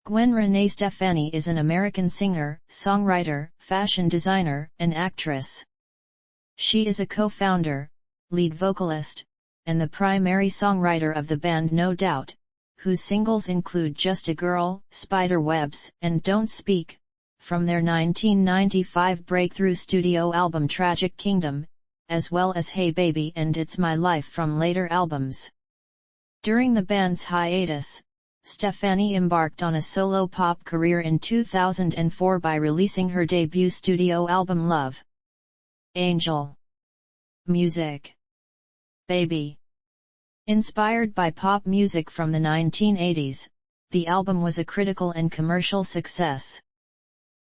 Gwen Renée Stefani is an American singer, songwriter, fashion designer, and actress. She is a co-founder, lead vocalist, and the primary songwriter of the band No Doubt, whose singles include Just a Girl, Spider Webs, and Don't Speak, from their 1995 breakthrough studio album Tragic Kingdom, as well as Hey Baby and It's My Life from later albums. During the band's hiatus, Stefani embarked on a solo pop career in 2004 by releasing her debut studio album Love, Angel, Music, Baby. Inspired by pop music from the 1980s, the album was a critical and commercial success.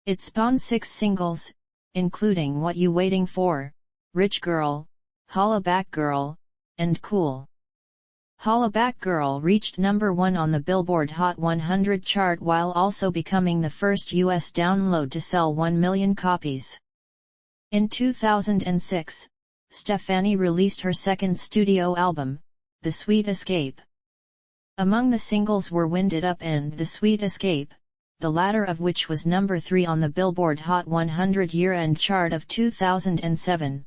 It spawned 6 singles, including What You Waiting For, Rich Girl, Holla Back Girl, and Cool. Holla Back Girl reached number 1 on the Billboard Hot 100 chart while also becoming the first US download to sell 1 million copies. In 2006, Stefani released her second studio album, The Sweet Escape. Among the singles were Wind It Up and The Sweet Escape, the latter of which was number 3 on the Billboard Hot 100 year-end chart of 2007.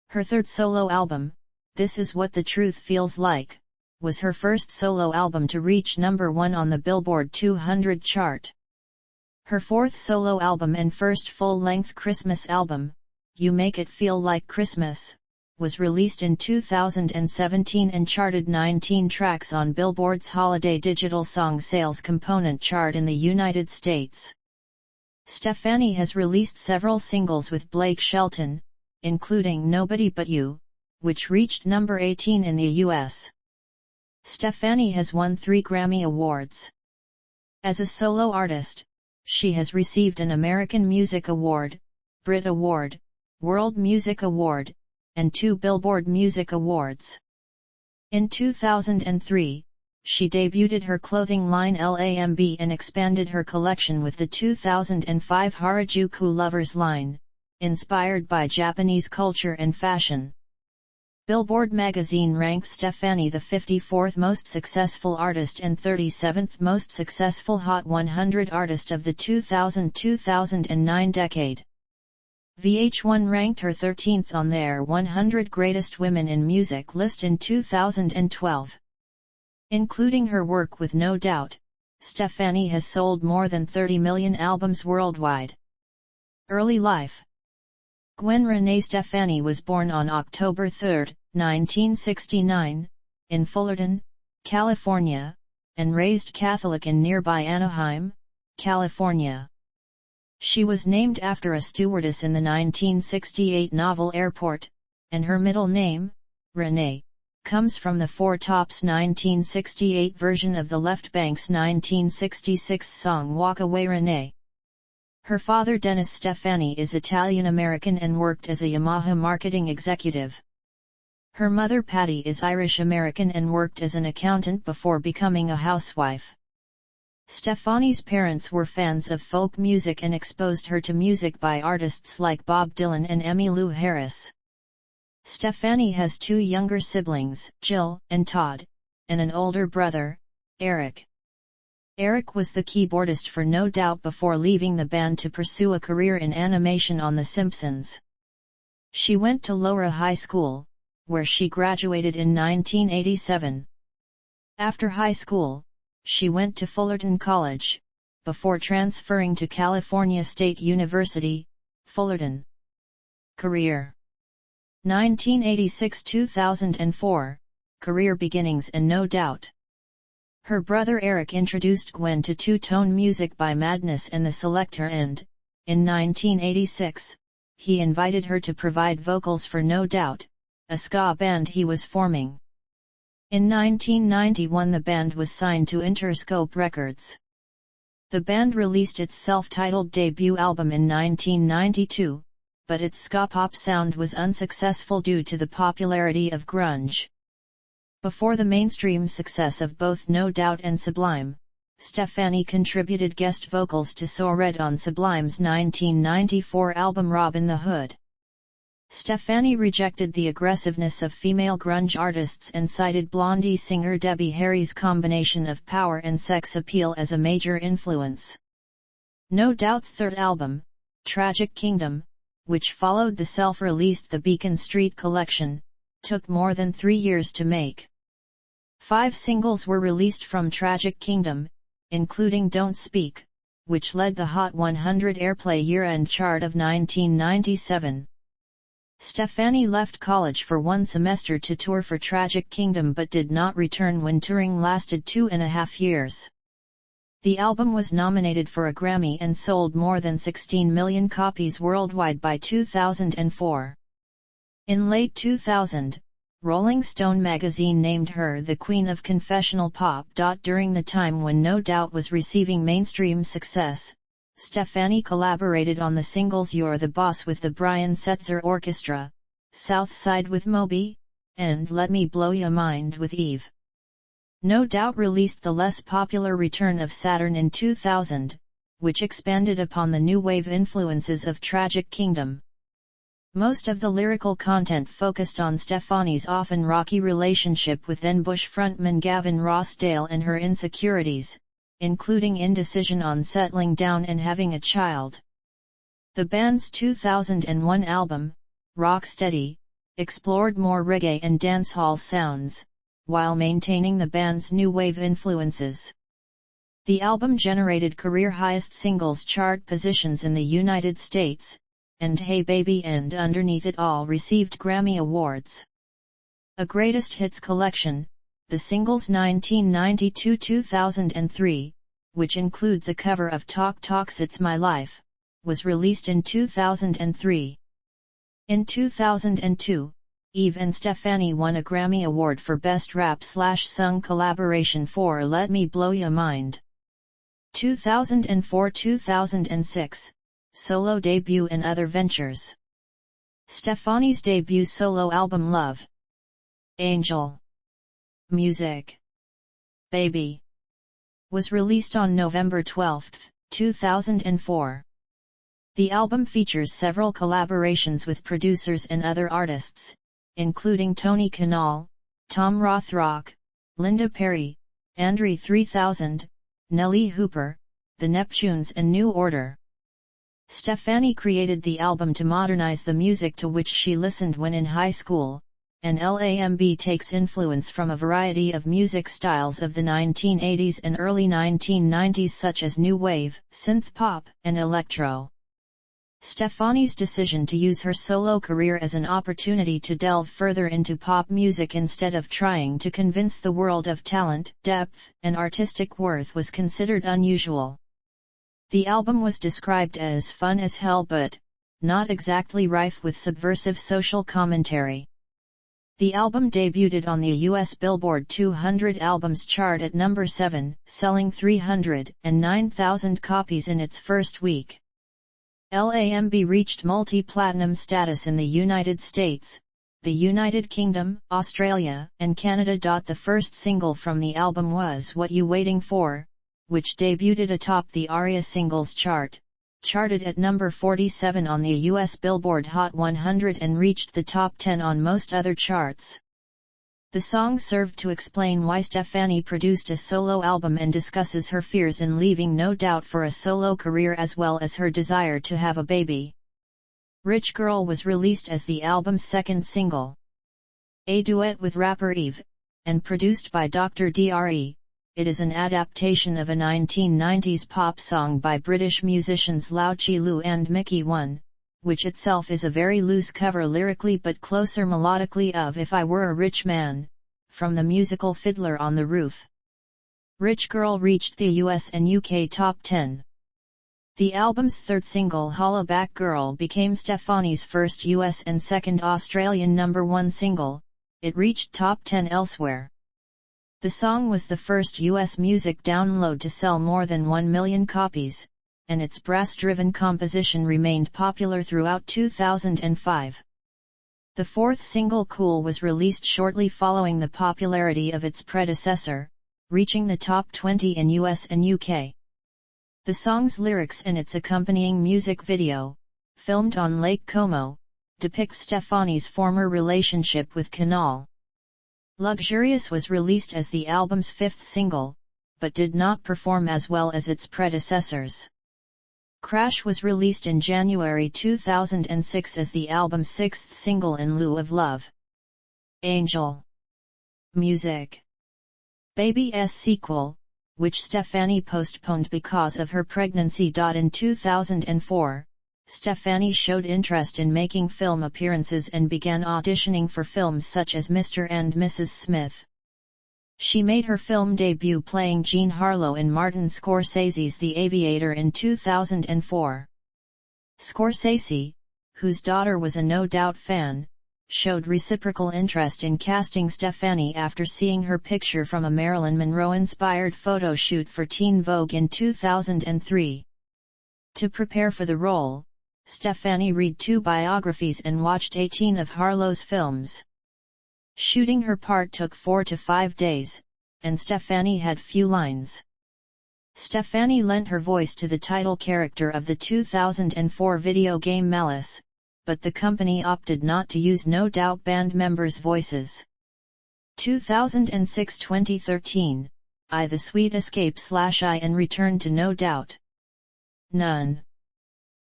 Her third solo album, This Is What the Truth Feels Like, was her first solo album to reach number 1 on the Billboard 200 chart. Her fourth solo album and first full-length Christmas album, You Make It Feel Like Christmas, was released in 2017 and charted 19 tracks on Billboard's Holiday Digital Song Sales Component chart in the United States. Stefani has released several singles with Blake Shelton, including Nobody But You, which reached number 18 in the US. Stefani has won 3 Grammy Awards. As a solo artist, she has received an American Music Award, Brit Award, World Music Award, and 2 Billboard Music Awards. In 2003, she debuted her clothing line LAMB and expanded her collection with the 2005 Harajuku Lovers line, inspired by Japanese culture and fashion. Billboard magazine ranked Stefani the 54th most successful artist and 37th most successful Hot 100 artist of the 2000-2009 decade. VH1 ranked her 13th on their 100 Greatest Women in Music list in 2012. Including her work with No Doubt, Stefani has sold more than 30 million albums worldwide. Early life. Gwen Renée Stefani was born on October 3, 1969, in Fullerton, California, and raised Catholic in nearby Anaheim, California. She was named after a stewardess in the 1968 novel Airport, and her middle name, Renée, comes from the Four Tops' 1968 version of the Left Bank's 1966 song Walk Away Renée. Her father Dennis Stefani is Italian-American and worked as a Yamaha marketing executive. Her mother Patty is Irish-American and worked as an accountant before becoming a housewife. Stefani's parents were fans of folk music and exposed her to music by artists like Bob Dylan and Emmylou Harris. Stefani has 2 younger siblings, Jill and Todd, and an older brother, Eric. Eric was the keyboardist for No Doubt before leaving the band to pursue a career in animation on The Simpsons. She went to Laura High School, where she graduated in 1987. After high school, she went to Fullerton College, before transferring to California State University, Fullerton. Career 1986-2004, Career Beginnings and No Doubt. Her brother Eric introduced Gwen to two-tone music by Madness and the Selector and, in 1986, he invited her to provide vocals for No Doubt, a ska band he was forming. In 1991 the band was signed to Interscope Records. The band released its self-titled debut album in 1992, but its ska pop sound was unsuccessful due to the popularity of grunge. Before the mainstream success of both No Doubt and Sublime, Stefani contributed guest vocals to So Red on Sublime's 1994 album Robin the Hood. Stefani rejected the aggressiveness of female grunge artists and cited Blondie singer Debbie Harry's combination of power and sex appeal as a major influence. No Doubt's third album, Tragic Kingdom, which followed the self-released The Beacon Street collection, took more than 3 years to make. 5 singles were released from Tragic Kingdom, including Don't Speak, which led the Hot 100 airplay year-end chart of 1997. Stefani left college for 1 semester to tour for Tragic Kingdom but did not return when touring lasted 2.5 years. The album was nominated for a Grammy and sold more than 16 million copies worldwide by 2004. In late 2000, Rolling Stone magazine named her the Queen of Confessional Pop. During the time when No Doubt was receiving mainstream success, Stefani collaborated on the singles You're the Boss with the Brian Setzer Orchestra, South Side with Moby, and Let Me Blow Ya Mind with Eve. No Doubt released the less popular Return of Saturn in 2000, which expanded upon the new wave influences of Tragic Kingdom. Most of the lyrical content focused on Stefani's often rocky relationship with then Bush frontman Gavin Rossdale and her insecurities, including indecision on settling down and having a child. The band's 2001 album, Rock Steady, explored more reggae and dancehall sounds, while maintaining the band's new wave influences. The album generated career-highest singles chart positions in the United States, and Hey Baby and Underneath It All received Grammy Awards. A Greatest Hits collection, the singles 1992-2003, which includes a cover of Talk Talk's It's My Life, was released in 2003. In 2002, Eve and Stefani won a Grammy Award for Best Rap/Sung Collaboration for Let Me Blow Ya Mind. 2004-2006, Solo Debut and Other Ventures. Stefani's debut solo album Love, Angel, Music, Baby, was released on November 12, 2004. The album features several collaborations with producers and other artists, including Tony Kanal, Tom Rothrock, Linda Perry, Andre 3000, Nelly Hooper, The Neptunes and New Order. Stefani created the album to modernize the music to which she listened when in high school, and LAMB takes influence from a variety of music styles of the 1980s and early 1990s such as new wave, synth pop, and electro. Stefani's decision to use her solo career as an opportunity to delve further into pop music instead of trying to convince the world of talent, depth, and artistic worth was considered unusual. The album was described as fun as hell but not exactly rife with subversive social commentary. The album debuted on the US Billboard 200 Albums chart at number 7, selling 309,000 copies in its first week. LAMB reached multi-platinum status in the United States, the United Kingdom, Australia, and Canada. The first single from the album was What You Waiting For, which debuted atop the ARIA Singles chart, charted at number 47 on the US Billboard Hot 100 and reached the top 10 on most other charts. The song served to explain why Stefani produced a solo album and discusses her fears in leaving No Doubt for a solo career as well as her desire to have a baby. Rich Girl was released as the album's second single. A duet with rapper Eve, and produced by Dr. Dre, it is an adaptation of a 1990s pop song by British musicians Lau Chi Lu and Mickey One, which itself is a very loose cover lyrically but closer melodically of If I Were a Rich Man, from the musical Fiddler on the Roof. Rich Girl reached the US and UK top 10. The album's third single Hollaback Girl became Stefani's first US and second Australian number 1 single, it reached top 10 elsewhere. The song was the first US music download to sell more than 1 million copies, and its brass-driven composition remained popular throughout 2005. The fourth single Cool was released shortly following the popularity of its predecessor, reaching the top 20 in US and UK. The song's lyrics and its accompanying music video, filmed on Lake Como, depicts Stefani's former relationship with Canal. Luxurious was released as the album's fifth single, but did not perform as well as its predecessors. Crash was released in January 2006 as the album's sixth single in lieu of Love. Angel. Music. Baby's sequel, which Stefani postponed because of her pregnancy. In 2004, Stefani showed interest in making film appearances and began auditioning for films such as Mr. and Mrs. Smith. She made her film debut playing Jean Harlow in Martin Scorsese's The Aviator in 2004. Scorsese, whose daughter was a No Doubt fan, showed reciprocal interest in casting Stefani after seeing her picture from a Marilyn Monroe-inspired photo shoot for Teen Vogue in 2003. To prepare for the role, Stefani read 2 biographies and watched 18 of Harlow's films. Shooting her part took 4 to 5 days, and Stefani had few lines. Stefani lent her voice to the title character of the 2004 video game Malice, but the company opted not to use No Doubt band members' voices. 2006-2013, I The Sweet Escape/I and Return to No Doubt. None.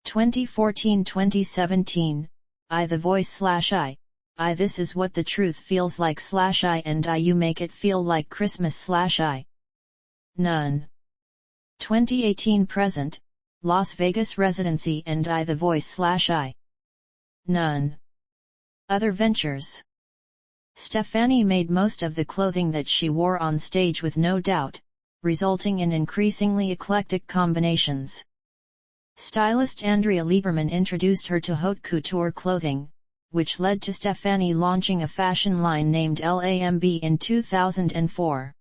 2014-2017, I The Voice/I, I This Is What the Truth Feels Like/I and I You Make It Feel Like Christmas/I. None. 2018-present, Las Vegas Residency and I The Voice/I. None. Other ventures. Stefani made most of the clothing that she wore on stage with No Doubt, resulting in increasingly eclectic combinations. Stylist Andrea Lieberman introduced her to haute couture clothing, which led to Stefani launching a fashion line named LAMB in 2004.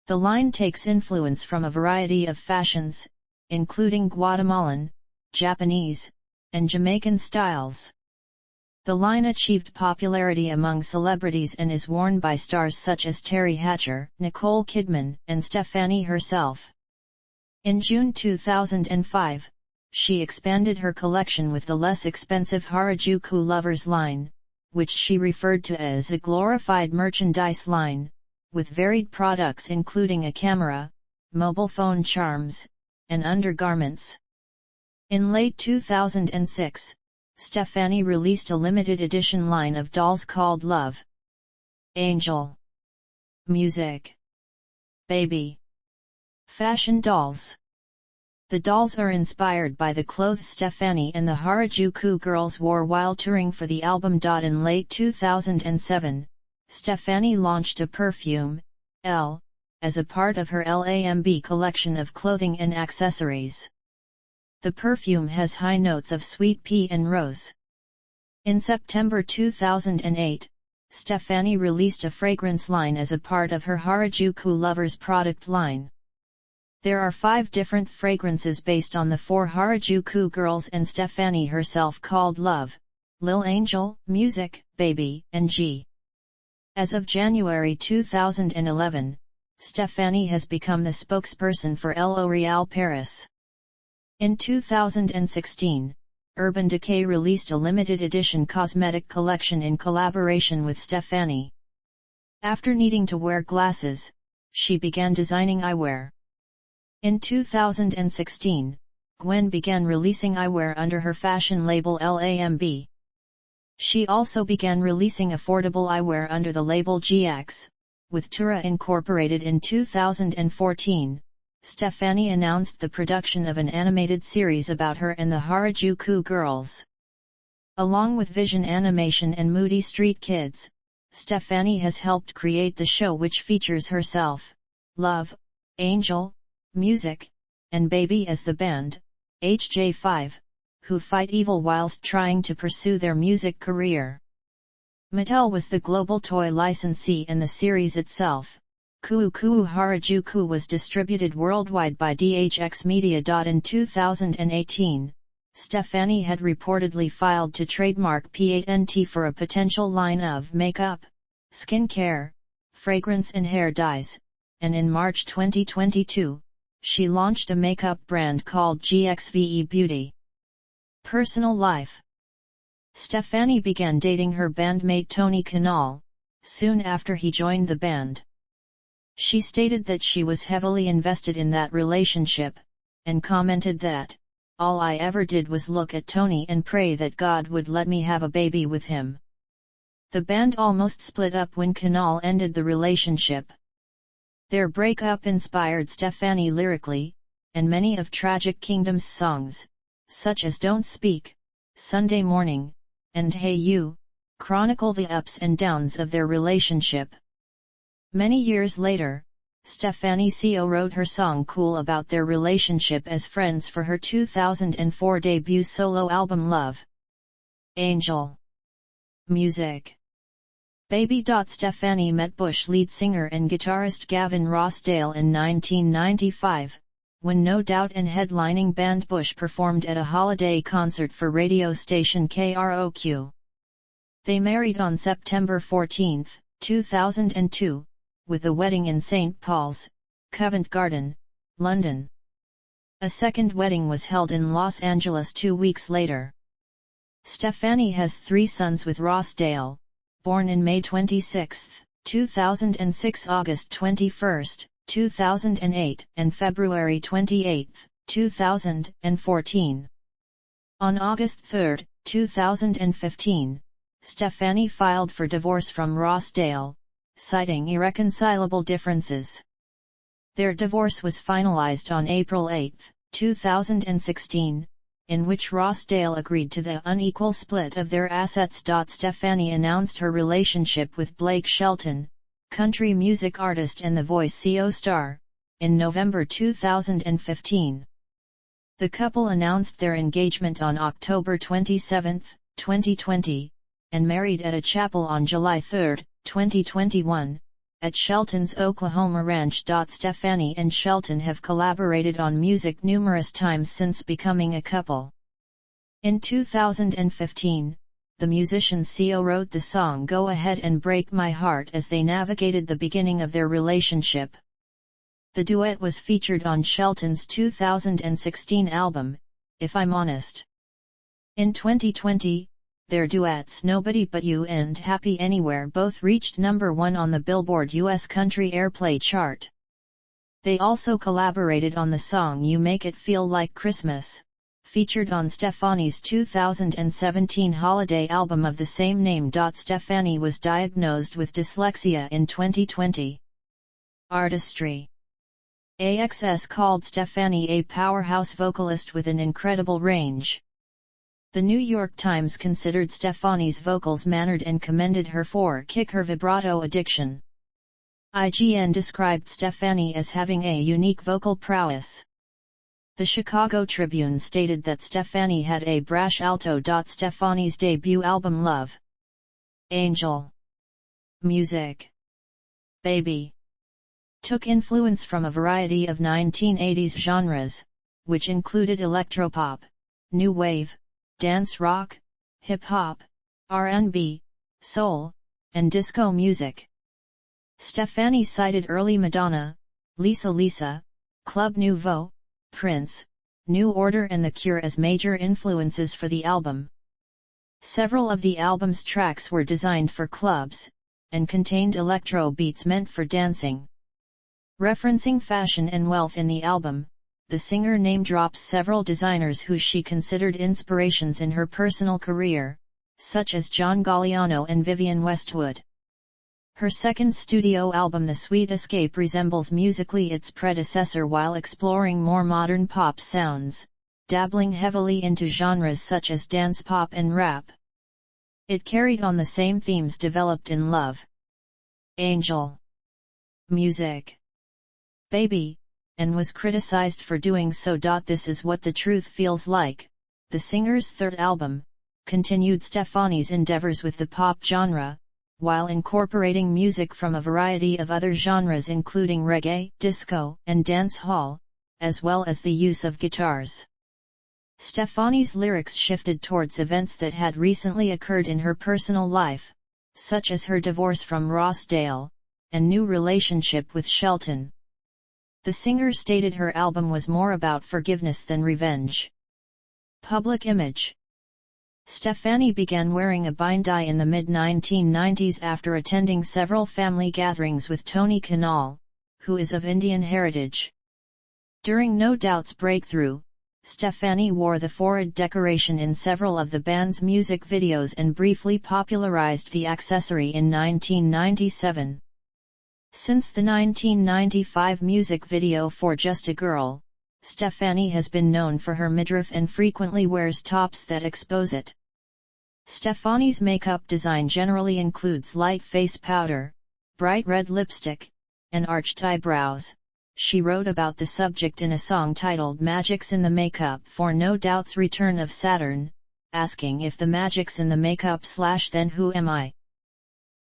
The line takes influence from a variety of fashions, including Guatemalan, Japanese, and Jamaican styles. The line achieved popularity among celebrities and is worn by stars such as Terry Hatcher, Nicole Kidman, and Stefani herself. In June 2005, she expanded her collection with the less expensive Harajuku Lovers line, which she referred to as a glorified merchandise line, with varied products including a camera, mobile phone charms, and undergarments. In late 2006, Stefani released a limited edition line of dolls called Love. Angel. Music. Baby. Fashion dolls. The dolls are inspired by the clothes Stefani and the Harajuku girls wore while touring for the album. In late 2007, Stefani launched a perfume, L, as a part of her LAMB collection of clothing and accessories. The perfume has high notes of sweet pea and rose. In September 2008, Stefani released a fragrance line as a part of her Harajuku Lovers product line. There are 5 different fragrances based on the 4 Harajuku girls and Stefani herself called Love, Lil Angel, Music, Baby, and G. As of January 2011, Stefani has become the spokesperson for L'Oréal Paris. In 2016, Urban Decay released a limited edition cosmetic collection in collaboration with Stefani. After needing to wear glasses, she began designing eyewear. In 2016, Gwen began releasing eyewear under her fashion label LAMB. She also began releasing affordable eyewear under the label GX, with Tura incorporated in 2014. Stefani announced the production of an animated series about her and the Harajuku girls. Along with Vision Animation and Moody Street Kids, Stefani has helped create the show, which features herself, Love, Angel, Music, and Baby as the band, HJ5, who fight evil whilst trying to pursue their music career. Mattel was the global toy licensee in the series itself. Kuu Kuu Harajuku was distributed worldwide by DHX Media. In 2018, Stefani had reportedly filed to trademark P8NT for a potential line of makeup, skincare, fragrance and hair dyes, and in March 2022, she launched a makeup brand called GXVE Beauty. Personal life. Stefani began dating her bandmate Tony Kanal, soon after he joined the band. She stated that she was heavily invested in that relationship, and commented that, "All I ever did was look at Tony and pray that God would let me have a baby with him." The band almost split up when Kanal ended the relationship. Their breakup inspired Stefani lyrically, and many of Tragic Kingdom's songs, such as Don't Speak, Sunday Morning, and Hey You, chronicle the ups and downs of their relationship. Many years later, Stefani co-wrote her song Cool about their relationship as friends for her 2004 debut solo album Love. Angel. Music. Baby. Stefani met Bush lead singer and guitarist Gavin Rossdale in 1995, when No Doubt and headlining band Bush performed at a holiday concert for radio station KROQ. They married on September 14, 2002, with a wedding in St. Paul's, Covent Garden, London. A second wedding was held in Los Angeles 2 weeks later. Stefani has 3 sons with Rossdale, born in May 26, 2006, August 21, 2008, and February 28, 2014. On August 3, 2015, Stefani filed for divorce from Rossdale, citing irreconcilable differences. Their divorce was finalized on April 8, 2016, in which Rossdale agreed to the unequal split of their assets. Stefani announced her relationship with Blake Shelton, country music artist and The Voice co-star, in November 2015. The couple announced their engagement on October 27, 2020, and married at a chapel on July 3, 2021, at Shelton's Oklahoma ranch. Stefani and Shelton have collaborated on music numerous times since becoming a couple. In 2015, the musicians co-wrote the song Go Ahead and Break My Heart as they navigated the beginning of their relationship. The duet was featured on Shelton's 2016 album, If I'm Honest. In 2020, their duets Nobody But You and Happy Anywhere both reached number 1 on the Billboard US Country Airplay chart. They also collaborated on the song You Make It Feel Like Christmas, featured on Stefani's 2017 holiday album of the same name. Stefani was diagnosed with dyslexia in 2020. Artistry. AXS called Stefani a powerhouse vocalist with an incredible range. The New York Times considered Stefani's vocals mannered and commended her for her vibrato addiction. IGN described Stefani as having a unique vocal prowess. The Chicago Tribune stated that Stefani had a brash alto. Stefani's debut album Love. Angel. Music. Baby. Took influence from a variety of 1980s genres, which included electropop, new wave, dance rock, hip-hop, R&B, soul, and disco music. Stefani cited early Madonna, Lisa Lisa, Club Nouveau, Prince, New Order and The Cure as major influences for the album. Several of the album's tracks were designed for clubs, and contained electro beats meant for dancing. Referencing fashion and wealth in the album, the singer name-drops several designers who she considered inspirations in her personal career, such as John Galliano and Vivienne Westwood. Her second studio album The Sweet Escape resembles musically its predecessor while exploring more modern pop sounds, dabbling heavily into genres such as dance pop and rap. It carried on the same themes developed in Love. Angel. Music. Baby, and was criticized for doing so. This Is What the Truth Feels Like, the singer's third album, continued Stefani's endeavors with the pop genre, while incorporating music from a variety of other genres including reggae, disco, and dance hall, as well as the use of guitars. Stefani's lyrics shifted towards events that had recently occurred in her personal life, such as her divorce from Rossdale, and new relationship with Shelton. The singer stated her album was more about forgiveness than revenge. Public image. Stefani began wearing a bindi in the mid-1990s after attending several family gatherings with Tony Kanal, who is of Indian heritage. During No Doubt's breakthrough, Stefani wore the forehead decoration in several of the band's music videos and briefly popularized the accessory in 1997. Since the 1995 music video for Just a Girl, Stefani has been known for her midriff and frequently wears tops that expose it. Stefani's makeup design generally includes light face powder, bright red lipstick, and arched eyebrows. She wrote about the subject in a song titled Magic's in the Makeup for No Doubt's Return of Saturn, asking if the magic's in the makeup / then who am I?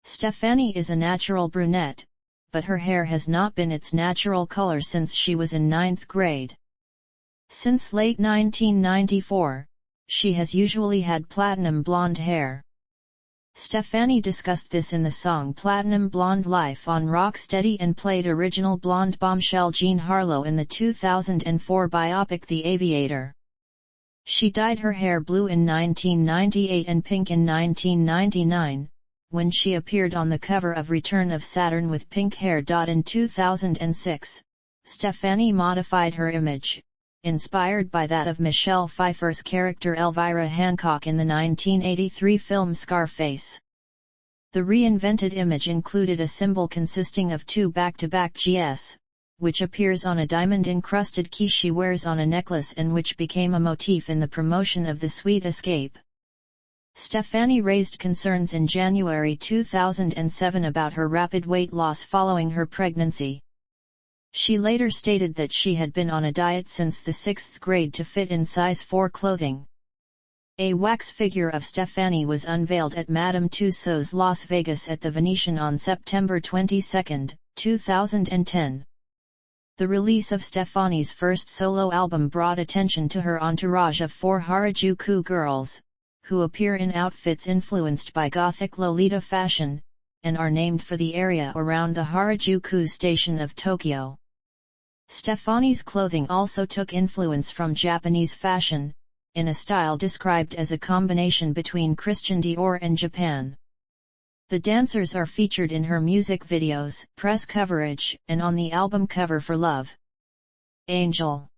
Stefani is a natural brunette, but her hair has not been its natural color since she was in 9th grade. Since late 1994, she has usually had platinum blonde hair. Stefani discussed this in the song Platinum Blonde Life on Rocksteady and played original blonde bombshell Jean Harlow in the 2004 biopic The Aviator. She dyed her hair blue in 1998 and pink in 1999, when she appeared on the cover of Return of Saturn with pink hair. In 2006, Stefani modified her image, inspired by that of Michelle Pfeiffer's character Elvira Hancock in the 1983 film Scarface. The reinvented image included a symbol consisting of two back-to-back Gs, which appears on a diamond-encrusted key she wears on a necklace and which became a motif in the promotion of The Sweet Escape. Stefani raised concerns in January 2007 about her rapid weight loss following her pregnancy. She later stated that she had been on a diet since the 6th grade to fit in size 4 clothing. A wax figure of Stefani was unveiled at Madame Tussauds Las Vegas at the Venetian on September 22, 2010. The release of Stefani's first solo album brought attention to her entourage of 4 Harajuku girls, who appear in outfits influenced by Gothic Lolita fashion, and are named for the area around the Harajuku station of Tokyo. Stefani's clothing also took influence from Japanese fashion, in a style described as a combination between Christian Dior and Japan. The dancers are featured in her music videos, press coverage, and on the album cover for Love. Angel.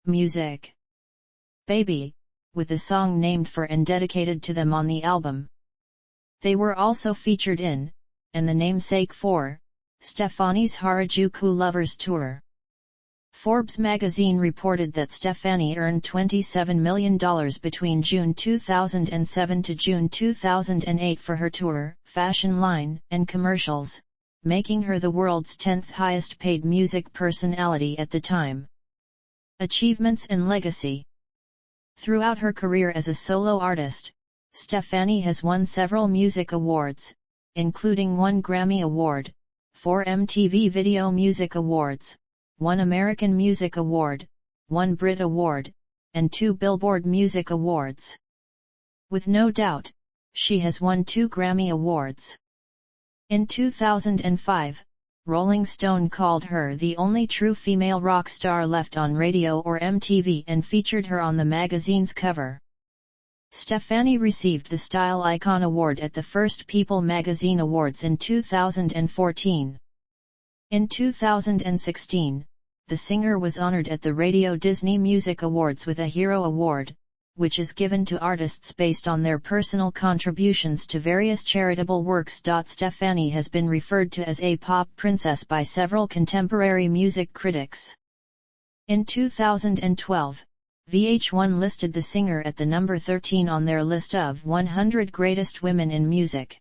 Music. Baby, with a song named for and dedicated to them on the album. They were also featured in, and the namesake for, Stefani's Harajuku Lovers Tour. Forbes magazine reported that Stefani earned $27 million between June 2007 to June 2008 for her tour, fashion line, and commercials, making her the world's 10th highest paid music personality at the time. Achievements and legacy. Throughout her career as a solo artist, Stefani has won several music awards, including 1 Grammy Award, 4 MTV Video Music Awards, 1 American Music Award, 1 Brit Award, and 2 Billboard Music Awards. With No Doubt, she has won 2 Grammy Awards. In 2005, Rolling Stone called her the only true female rock star left on radio or MTV and featured her on the magazine's cover. Stefani received the Style Icon Award at the first People Magazine Awards in 2014. In 2016, the singer was honored at the Radio Disney Music Awards with a Hero Award, which is given to artists based on their personal contributions to various charitable works. Stefani has been referred to as a pop princess by several contemporary music critics. In 2012, VH1 listed the singer at the number 13 on their list of 100 Greatest Women in Music.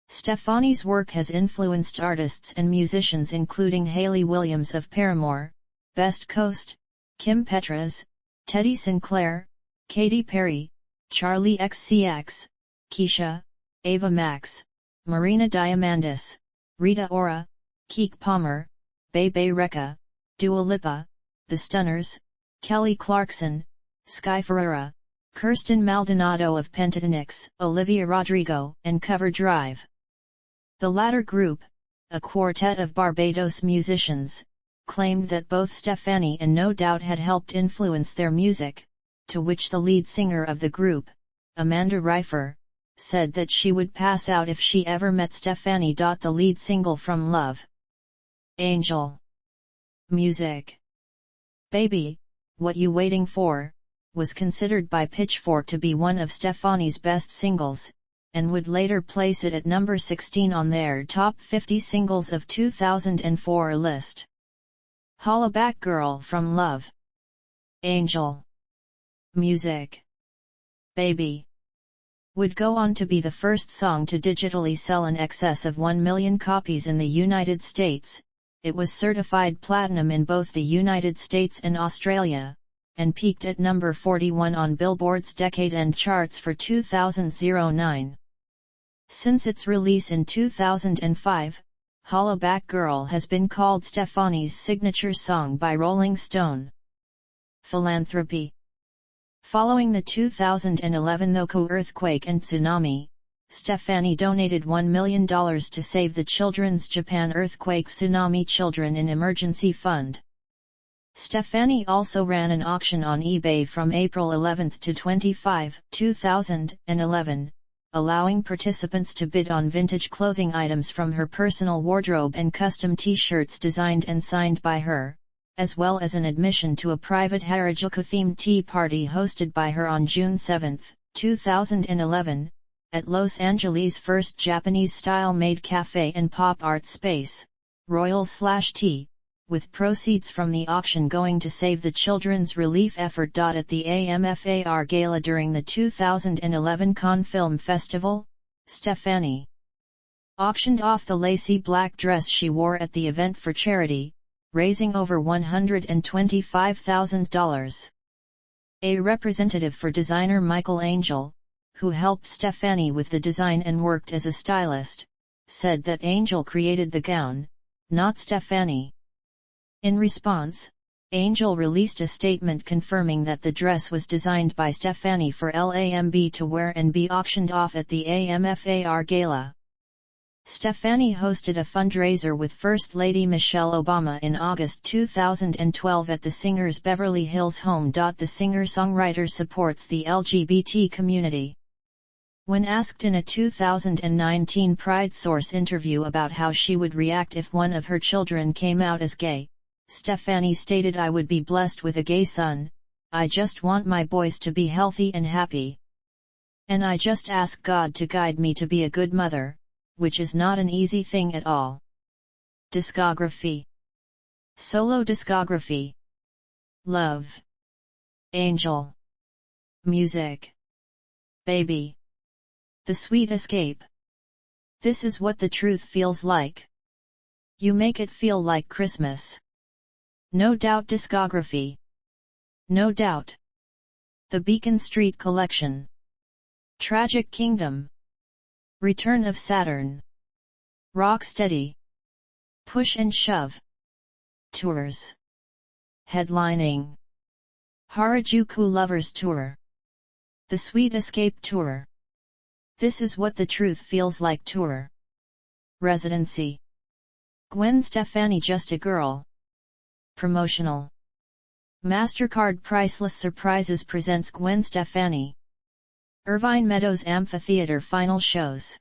Stefani's work has influenced artists and musicians including Hayley Williams of Paramore, Best Coast, Kim Petras, Teddy Sinclair, Katy Perry, Charli XCX, Keisha, Ava Max, Marina Diamandis, Rita Ora, Keke Palmer, Bebe Rexha, Dua Lipa, The Stunners, Kelly Clarkson, Sky Ferreira, Kirsten Maldonado of Pentatonix, Olivia Rodrigo, and Cover Drive. The latter group, a quartet of Barbados musicians, claimed that both Stefani and No Doubt had helped influence their music, to which the lead singer of the group, Amanda Reifer, said that she would pass out if she ever met Stefani. The lead single from Love, Angel, Music, Baby, What You Waiting For, was considered by Pitchfork to be one of Stefani's best singles, and would later place it at number 16 on their Top 50 Singles of 2004 list. Hollaback Girl from Love, Angel, Music, Baby, would go on to be the first song to digitally sell in excess of 1 million copies in the United States. It was certified platinum in both the United States and Australia, and peaked at number 41 on Billboard's Decade-End charts for 2009. Since its release in 2005, Hollaback Girl has been called Stefani's signature song by Rolling Stone. Philanthropy. Following the 2011 Tokyo earthquake and tsunami, Stefani donated $1 million to save the Children's Japan Earthquake Tsunami Children in Emergency Fund. Stefani also ran an auction on eBay from April 11 to 25, 2011, allowing participants to bid on vintage clothing items from her personal wardrobe and custom t-shirts designed and signed by her, as well as an admission to a private Harajuku-themed tea party hosted by her on June 7, 2011, at Los Angeles' first Japanese-style maid cafe and pop art space, Royal/Tea, with proceeds from the auction going to save the children's relief effort. At the AMFAR Gala during the 2011 Cannes Film Festival, Stefani auctioned off the lacy black dress she wore at the event for charity, raising over $125,000. A representative for designer Michael Angel, who helped Stefani with the design and worked as a stylist, said that Angel created the gown, not Stefani. In response, Angel released a statement confirming that the dress was designed by Stefani for LAMB to wear and be auctioned off at the AMFAR Gala. Stefani hosted a fundraiser with First Lady Michelle Obama in August 2012 at the singer's Beverly Hills home. The singer-songwriter supports the LGBT community. When asked in a 2019 Pride Source interview about how she would react if one of her children came out as gay, Stefani stated, "I would be blessed with a gay son. I just want my boys to be healthy and happy. And I just ask God to guide me to be a good mother, which is not an easy thing at all." Discography. Solo discography. Love, Angel, Music, Baby, The Sweet Escape, This Is What the Truth Feels Like, You Make It Feel Like Christmas, No Doubt discography. No Doubt, The Beacon Street Collection, Tragic Kingdom, Return of Saturn, Rock Steady, Push and Shove, Tours, Headlining, Harajuku Lovers Tour, The Sweet Escape Tour, This Is What the Truth Feels Like Tour, Residency, Gwen Stefani Just a Girl, Promotional, MasterCard Priceless Surprises presents Gwen Stefani, Irvine Meadows Amphitheater Final Shows.